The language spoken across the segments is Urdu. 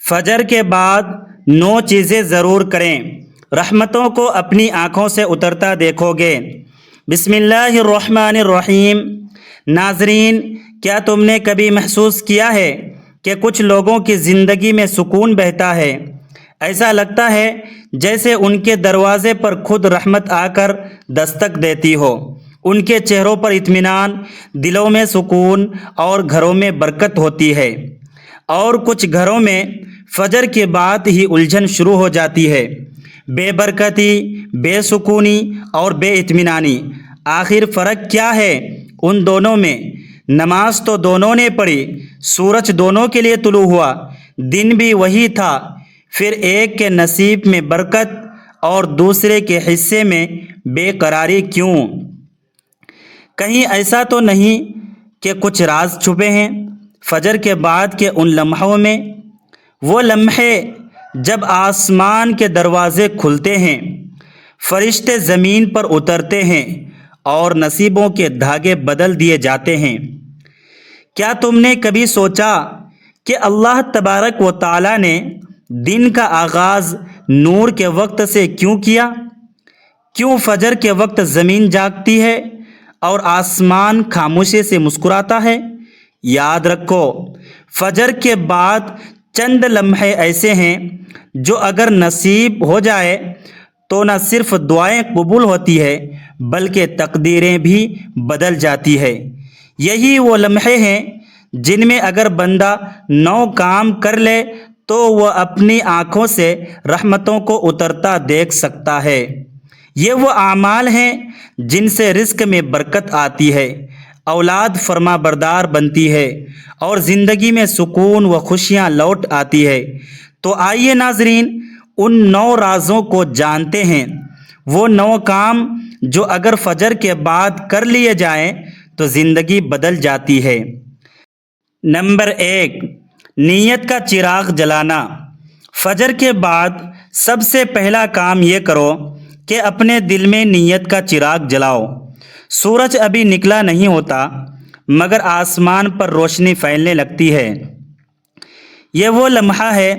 فجر کے بعد 9 چیزیں ضرور کریں، رحمتوں کو اپنی آنکھوں سے اترتا دیکھو گے۔ بسم اللہ الرحمن الرحیم۔ ناظرین، کیا تم نے کبھی محسوس کیا ہے کہ کچھ لوگوں کی زندگی میں سکون بہتا ہے؟ ایسا لگتا ہے جیسے ان کے دروازے پر خود رحمت آ کر دستک دیتی ہو۔ ان کے چہروں پر اطمینان، دلوں میں سکون اور گھروں میں برکت ہوتی ہے۔ اور کچھ گھروں میں فجر کے بعد ہی الجھن شروع ہو جاتی ہے، بے برکتی، بے سکونی اور بے اطمینانی۔ آخر فرق کیا ہے ان دونوں میں؟ نماز تو دونوں نے پڑھی، سورج دونوں کے لیے طلوع ہوا، دن بھی وہی تھا، پھر ایک کے نصیب میں برکت اور دوسرے کے حصے میں بے قراری کیوں؟ کہیں ایسا تو نہیں کہ کچھ راز چھپے ہیں فجر کے بعد کے ان لمحوں میں؟ وہ لمحے جب آسمان کے دروازے کھلتے ہیں، فرشتے زمین پر اترتے ہیں اور نصیبوں کے دھاگے بدل دیے جاتے ہیں۔ کیا تم نے کبھی سوچا کہ اللہ تبارک و تعالی نے دن کا آغاز نور کے وقت سے کیوں کیا؟ کیوں فجر کے وقت زمین جاگتی ہے اور آسمان خاموشی سے مسکراتا ہے؟ یاد رکھو، فجر کے بعد چند لمحے ایسے ہیں جو اگر نصیب ہو جائے تو نہ صرف دعائیں قبول ہوتی ہے بلکہ تقدیریں بھی بدل جاتی ہے۔ یہی وہ لمحے ہیں جن میں اگر بندہ 9 کام کر لے تو وہ اپنی آنکھوں سے رحمتوں کو اترتا دیکھ سکتا ہے۔ یہ وہ اعمال ہیں جن سے رزق میں برکت آتی ہے، اولاد فرما بردار بنتی ہے اور زندگی میں سکون و خوشیاں لوٹ آتی ہے۔ تو آئیے ناظرین، ان 9 رازوں کو جانتے ہیں، وہ 9 کام جو اگر فجر کے بعد کر لیے جائیں تو زندگی بدل جاتی ہے۔ نمبر 1، نیت کا چراغ جلانا۔ فجر کے بعد سب سے پہلا کام یہ کرو کہ اپنے دل میں نیت کا چراغ جلاؤ۔ سورج ابھی نکلا نہیں ہوتا مگر آسمان پر روشنی پھیلنے لگتی ہے۔ یہ وہ لمحہ ہے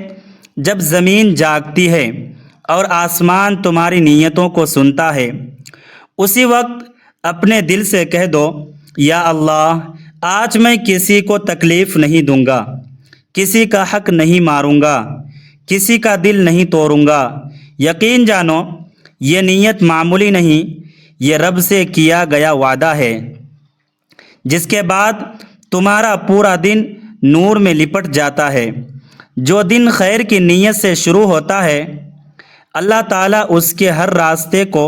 جب زمین جاگتی ہے اور آسمان تمہاری نیتوں کو سنتا ہے۔ اسی وقت اپنے دل سے کہہ دو، یا اللہ، آج میں کسی کو تکلیف نہیں دوں گا، کسی کا حق نہیں ماروں گا، کسی کا دل نہیں توڑوں گا۔ یقین جانو، یہ نیت معمولی نہیں، یہ رب سے کیا گیا وعدہ ہے، جس کے بعد تمہارا پورا دن نور میں لپٹ جاتا ہے۔ جو دن خیر کی نیت سے شروع ہوتا ہے، اللہ تعالیٰ اس کے ہر راستے کو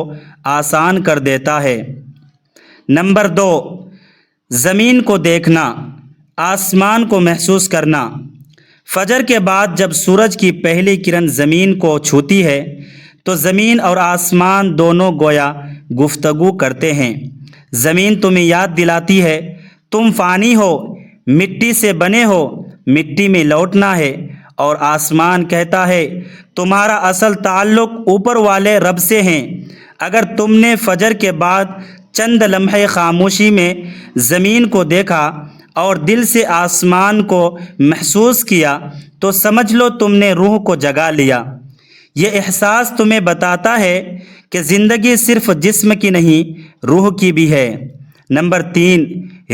آسان کر دیتا ہے۔ نمبر 2، زمین کو دیکھنا، آسمان کو محسوس کرنا۔ فجر کے بعد جب سورج کی پہلی کرن زمین کو چھوتی ہے تو زمین اور آسمان دونوں گویا گفتگو کرتے ہیں۔ زمین تمہیں یاد دلاتی ہے تم فانی ہو، مٹی سے بنے ہو، مٹی میں لوٹنا ہے، اور آسمان کہتا ہے تمہارا اصل تعلق اوپر والے رب سے ہے۔ اگر تم نے فجر کے بعد چند لمحے خاموشی میں زمین کو دیکھا اور دل سے آسمان کو محسوس کیا تو سمجھ لو تم نے روح کو جگا لیا۔ یہ احساس تمہیں بتاتا ہے کہ زندگی صرف جسم کی نہیں، روح کی بھی ہے۔ نمبر 3،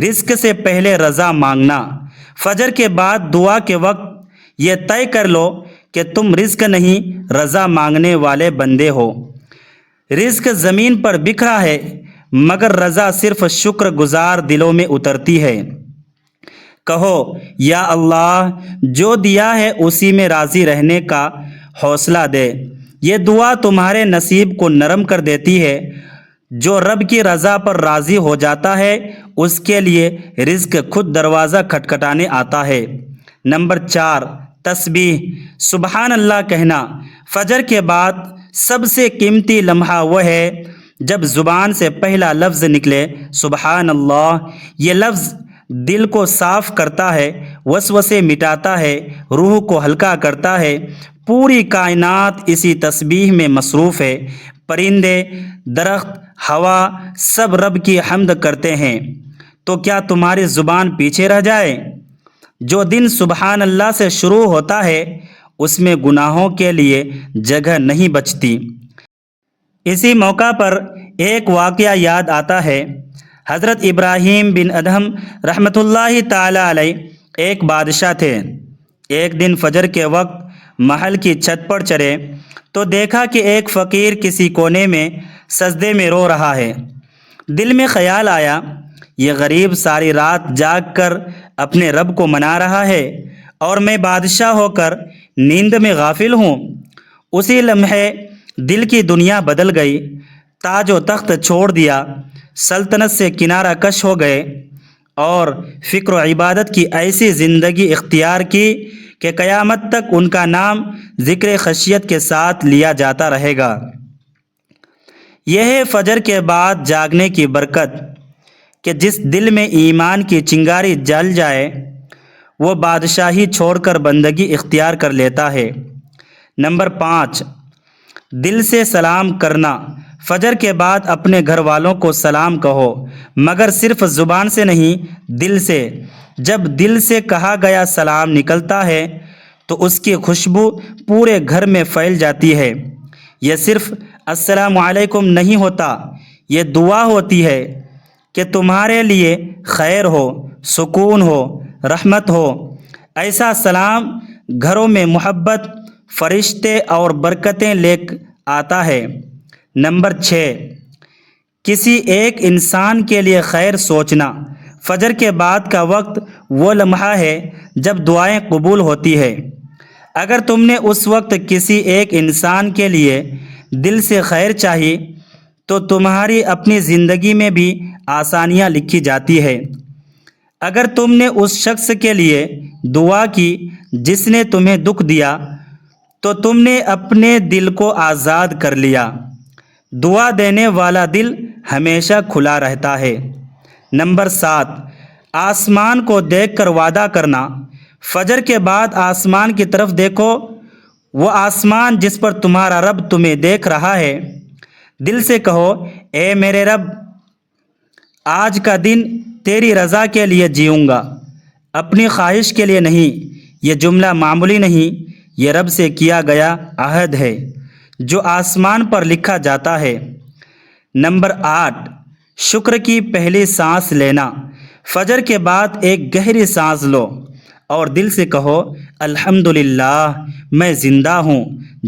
رزق سے پہلے رضا مانگنا۔ فجر کے بعد دعا کے وقت یہ طے کر لو کہ تم رزق نہیں، رضا مانگنے والے بندے ہو۔ رزق زمین پر بکھرا ہے مگر رضا صرف شکر گزار دلوں میں اترتی ہے۔ کہو، یا اللہ، جو دیا ہے اسی میں راضی رہنے کا حوصلہ دے۔ یہ دعا تمہارے نصیب کو نرم کر دیتی ہے۔ جو رب کی رضا پر راضی ہو جاتا ہے اس کے لیے رزق خود دروازہ کھٹکھٹانے آتا ہے۔ نمبر 4، تسبیح، سبحان اللہ کہنا۔ فجر کے بعد سب سے قیمتی لمحہ وہ ہے جب زبان سے پہلا لفظ نکلے، سبحان اللہ۔ یہ لفظ دل کو صاف کرتا ہے، وسوسے مٹاتا ہے، روح کو ہلکا کرتا ہے۔ پوری کائنات اسی تسبیح میں مصروف ہے۔ پرندے، درخت، ہوا سب رب کی حمد کرتے ہیں۔ تو کیا تمہاری زبان پیچھے رہ جائے؟ جو دن سبحان اللہ سے شروع ہوتا ہے اس میں گناہوں کے لیے جگہ نہیں بچتی۔ اسی موقع پر ایک واقعہ یاد آتا ہے۔ حضرت ابراہیم بن ادہم رحمۃ اللہ تعالی علیہ ایک بادشاہ تھے۔ ایک دن فجر کے وقت محل کی چھت پر چڑھے تو دیکھا کہ ایک فقیر کسی کونے میں سجدے میں رو رہا ہے۔ دل میں خیال آیا، یہ غریب ساری رات جاگ کر اپنے رب کو منا رہا ہے اور میں بادشاہ ہو کر نیند میں غافل ہوں۔ اسی لمحے دل کی دنیا بدل گئی، تاج و تخت چھوڑ دیا، سلطنت سے کنارہ کش ہو گئے اور فکر و عبادت کی ایسی زندگی اختیار کی کہ قیامت تک ان کا نام ذکر خشیت کے ساتھ لیا جاتا رہے گا۔ یہ ہے فجر کے بعد جاگنے کی برکت کہ جس دل میں ایمان کی چنگاری جل جائے وہ بادشاہی چھوڑ کر بندگی اختیار کر لیتا ہے۔ نمبر 5، دل سے سلام کرنا۔ فجر کے بعد اپنے گھر والوں کو سلام کہو، مگر صرف زبان سے نہیں، دل سے۔ جب دل سے کہا گیا سلام نکلتا ہے تو اس کی خوشبو پورے گھر میں پھیل جاتی ہے۔ یہ صرف السلام علیکم نہیں ہوتا، یہ دعا ہوتی ہے کہ تمہارے لیے خیر ہو، سکون ہو، رحمت ہو۔ ایسا سلام گھروں میں محبت، فرشتے اور برکتیں لے آتا ہے۔ نمبر 6، کسی ایک انسان کے لیے خیر سوچنا۔ فجر کے بعد کا وقت وہ لمحہ ہے جب دعائیں قبول ہوتی ہے۔ اگر تم نے اس وقت کسی ایک انسان کے لیے دل سے خیر چاہی تو تمہاری اپنی زندگی میں بھی آسانیاں لکھی جاتی ہے۔ اگر تم نے اس شخص کے لیے دعا کی جس نے تمہیں دکھ دیا تو تم نے اپنے دل کو آزاد کر لیا۔ دعا دینے والا دل ہمیشہ کھلا رہتا ہے۔ نمبر 7، آسمان کو دیکھ کر وعدہ کرنا۔ فجر کے بعد آسمان کی طرف دیکھو، وہ آسمان جس پر تمہارا رب تمہیں دیکھ رہا ہے۔ دل سے کہو، اے میرے رب، آج کا دن تیری رضا کے لیے جیوں گا، اپنی خواہش کے لیے نہیں۔ یہ جملہ معمولی نہیں، یہ رب سے کیا گیا عہد ہے جو آسمان پر لکھا جاتا ہے۔ نمبر 8، شکر کی پہلی سانس لینا۔ فجر کے بعد ایک گہری سانس لو اور دل سے کہو، الحمدللہ، میں زندہ ہوں،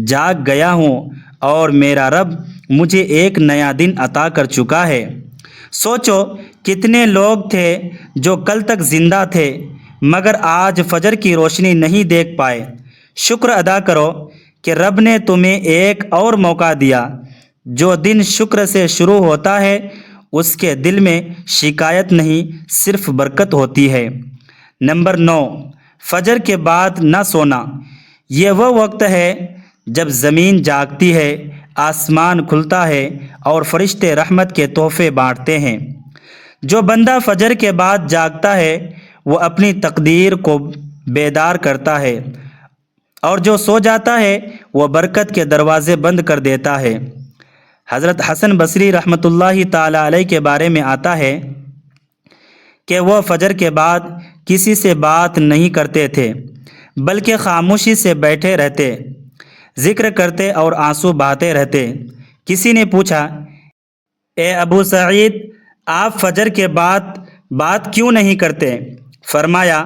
جاگ گیا ہوں اور میرا رب مجھے ایک نیا دن عطا کر چکا ہے۔ سوچو کتنے لوگ تھے جو کل تک زندہ تھے مگر آج فجر کی روشنی نہیں دیکھ پائے۔ شکر ادا کرو کہ رب نے تمہیں ایک اور موقع دیا۔ جو دن شکر سے شروع ہوتا ہے اس کے دل میں شکایت نہیں، صرف برکت ہوتی ہے۔ نمبر 9، فجر کے بعد نہ سونا۔ یہ وہ وقت ہے جب زمین جاگتی ہے، آسمان کھلتا ہے اور فرشتے رحمت کے تحفے بانٹتے ہیں۔ جو بندہ فجر کے بعد جاگتا ہے وہ اپنی تقدیر کو بیدار کرتا ہے، اور جو سو جاتا ہے وہ برکت کے دروازے بند کر دیتا ہے۔ حضرت حسن بصری رحمۃ اللہ تعالی علیہ کے بارے میں آتا ہے کہ وہ فجر کے بعد کسی سے بات نہیں کرتے تھے بلکہ خاموشی سے بیٹھے رہتے، ذکر کرتے اور آنسو بہاتے رہتے۔ کسی نے پوچھا، اے ابو سعید، آپ فجر کے بعد بات کیوں نہیں کرتے؟ فرمایا،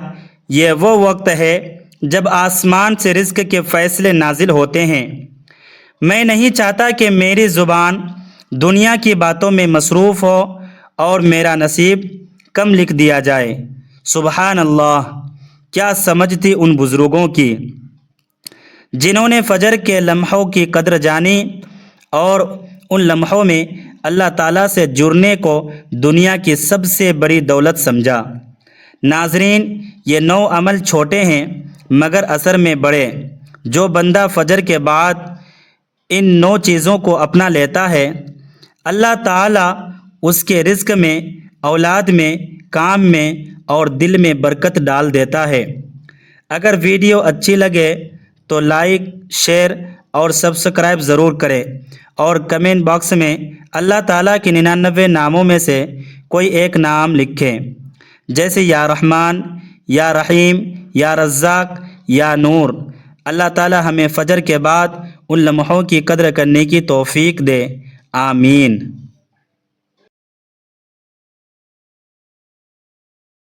یہ وہ وقت ہے جب آسمان سے رزق کے فیصلے نازل ہوتے ہیں۔ میں نہیں چاہتا کہ میری زبان دنیا کی باتوں میں مصروف ہو اور میرا نصیب کم لکھ دیا جائے۔ سبحان اللہ، کیا سمجھ تھی ان بزرگوں کی جنہوں نے فجر کے لمحوں کی قدر جانی اور ان لمحوں میں اللہ تعالیٰ سے جڑنے کو دنیا کی سب سے بڑی دولت سمجھا۔ ناظرین، یہ 9 عمل چھوٹے ہیں مگر اثر میں بڑے۔ جو بندہ فجر کے بعد ان 9 چیزوں کو اپنا لیتا ہے، اللہ تعالیٰ اس کے رزق میں، اولاد میں، کام میں اور دل میں برکت ڈال دیتا ہے۔ اگر ویڈیو اچھی لگے تو لائک، شیئر اور سبسکرائب ضرور کریں اور کمنٹ باکس میں اللہ تعالیٰ کے 99 ناموں میں سے کوئی ایک نام لکھیں، جیسے یا رحمان، یا رحیم، یا رزاق، یا نور۔ اللہ تعالی ہمیں فجر کے بعد ان لمحوں کی قدر کرنے کی توفیق دے، آمین۔